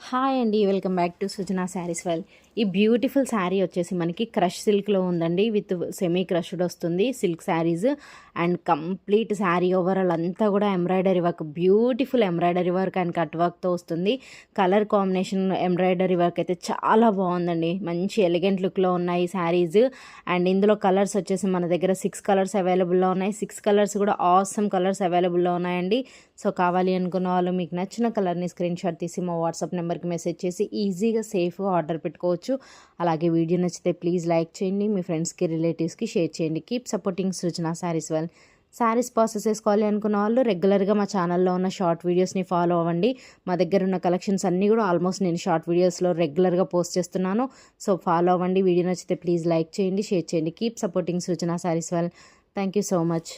Hi అండి, welcome back to Sujana saris well. ఈ beautiful sari వచ్చేసి మనకి క్రష్ సిల్క్లో ఉందండి. విత్ సెమీ క్రష్డ్ వస్తుంది silk saris. And complete sari overall అంతా కూడా embroidery work, beautiful embroidery work and cut వర్క్తో వస్తుంది. కలర్ కాంబినేషన్ ఎంబ్రాయిడరీ వర్క్ అయితే చాలా బాగుందండి. మంచి ఎలిగెంట్ లుక్లో ఉన్నాయి శారీస్. అండ్ ఇందులో కలర్స్ వచ్చేసి మన దగ్గర 6 కలర్స్ అవైలబుల్లో ఉన్నాయి. 6 కలర్స్ కూడా ఆసమ్ కలర్స్ అవైలబుల్లో ఉన్నాయండి. సో కావాలి అనుకున్న వాళ్ళు మీకు నచ్చిన కలర్ని స్క్రీన్ షాట్ తీసి మా వాట్సాప్ నెంబర్కి మెసేజ్ చేసి ఈజీగా సేఫ్గా ఆర్డర్ పెట్టుకోవచ్చు. అలాగే వీడియో నచ్చితే ప్లీజ్ లైక్ చేయండి, మీ ఫ్రెండ్స్కి రిలేటివ్స్కి షేర్ చేయండి. Keep supporting Srujana Sarees well. Saris process చేసుకోవాలి అనుకున్న వాళ్ళు రెగ్యులర్గా మా ఛానల్లో ఉన్న షార్ట్ వీడియోస్ని ఫాలో అవ్వండి. మా దగ్గర ఉన్న కలెక్షన్స్ అన్నీ కూడా ఆల్మోస్ట్ నేను షార్ట్ వీడియోస్లో రెగ్యులర్గా పోస్ట్ చేస్తున్నాను. సో ఫాలో అవ్వండి. వీడియో నచ్చితే ప్లీజ్ లైక్ చేయండి, షేర్ చేయండి. Keep supporting Srujana Sarees well. Thank you so much.